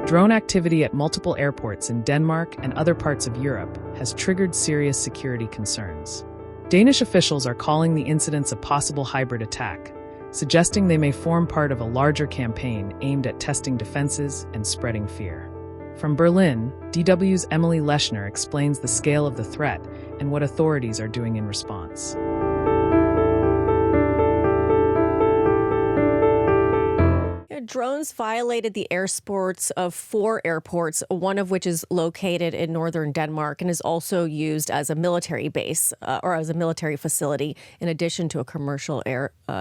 Drone activity at multiple airports in Denmark and other parts of Europe has triggered serious security concerns. Danish officials are calling the incidents a possible hybrid attack, suggesting they may form part of a larger campaign aimed at testing defenses and spreading fear. From Berlin, DW's Emily Leshner explains the scale of the threat and what authorities are doing in response. Drones violated the airspace of 4 airports, one of which is located in northern Denmark and is also used as a military base or as a military facility in addition to a commercial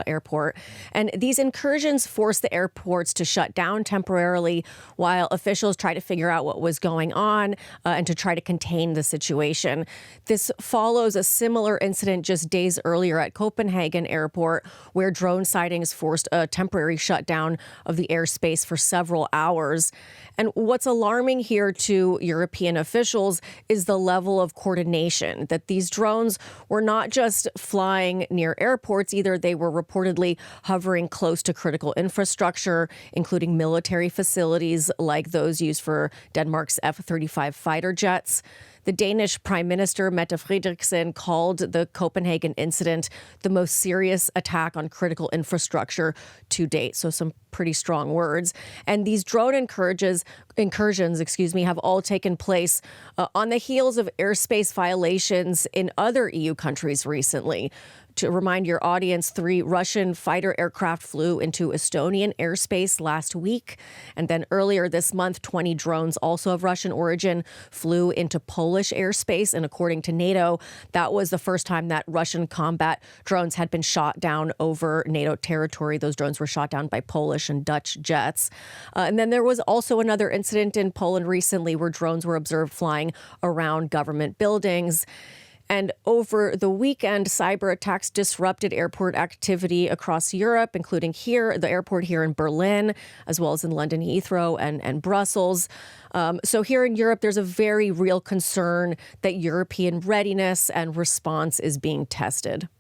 airport. And these incursions forced the airports to shut down temporarily while officials try to figure out what was going on and to try to contain the situation. This follows a similar incident just days earlier at Copenhagen Airport, where drone sightings forced a temporary shutdown of the airspace for several hours. And what's alarming here to European officials is the level of coordination, that these drones were not just flying near airports either. They were reportedly hovering close to critical infrastructure, including military facilities like those used for Denmark's F-35 fighter jets. The Danish Prime Minister, Mette Frederiksen, called the Copenhagen incident the most serious attack on critical infrastructure to date. So some pretty strong words. And these drone incursions, have all taken place on the heels of airspace violations in other EU countries recently. To remind your audience, 3 Russian fighter aircraft flew into Estonian airspace last week. And then earlier this month, 20 drones, also of Russian origin, flew into Polish airspace. And according to NATO, that was the first time that Russian combat drones had been shot down over NATO territory. Those drones were shot down by Polish and Dutch jets. And then there was also another incident in Poland recently where drones were observed flying around government buildings. And over the weekend, cyber attacks disrupted airport activity across Europe, including the airport here in Berlin, as well as in London Heathrow and Brussels. So here in Europe, there's a very real concern that European readiness and response is being tested.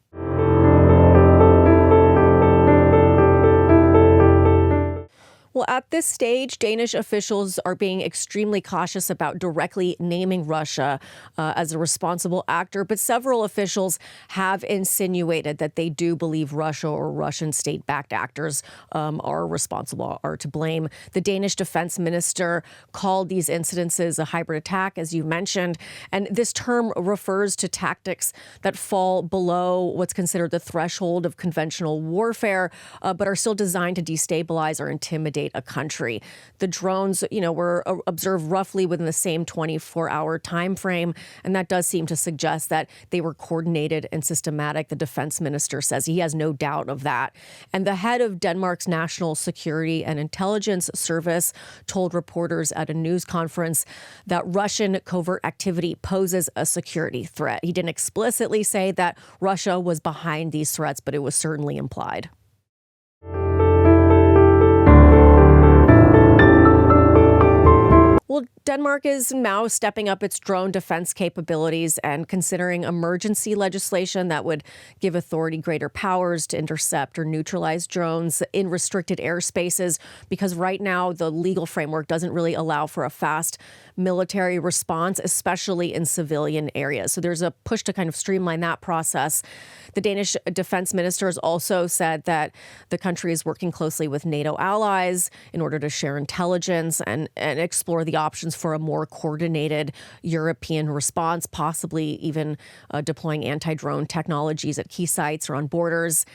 Well, at this stage, Danish officials are being extremely cautious about directly naming Russia as a responsible actor. But several officials have insinuated that they do believe Russia or Russian state-backed actors are responsible, are to blame. The Danish defense minister called these incidences a hybrid attack, as you mentioned. And this term refers to tactics that fall below what's considered the threshold of conventional warfare, but are still designed to destabilize or intimidate a country. The drones, were observed roughly within the same 24-hour time frame, and that does seem to suggest that they were coordinated and systematic. The defense minister says he has no doubt of that. And the head of Denmark's National Security and Intelligence Service told reporters at a news conference that Russian covert activity poses a security threat. He didn't explicitly say that Russia was behind these threats, but it was certainly implied. Well, Denmark is now stepping up its drone defense capabilities and considering emergency legislation that would give authority greater powers to intercept or neutralize drones in restricted airspaces, because right now the legal framework doesn't really allow for a fast military response, especially in civilian areas. So there's a push to kind of streamline that process. The Danish defense minister has also said that the country is working closely with NATO allies in order to share intelligence and explore the options for a more coordinated European response, possibly even deploying anti-drone technologies at key sites or on borders.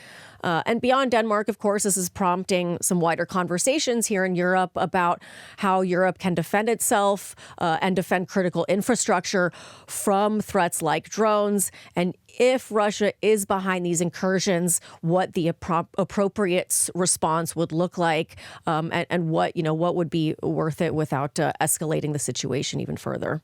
And beyond Denmark, of course, this is prompting some wider conversations here in Europe about how Europe can defend itself and defend critical infrastructure from threats like drones. And if Russia is behind these incursions, what the appropriate response would look like, and what would be worth it without escalating the situation even further.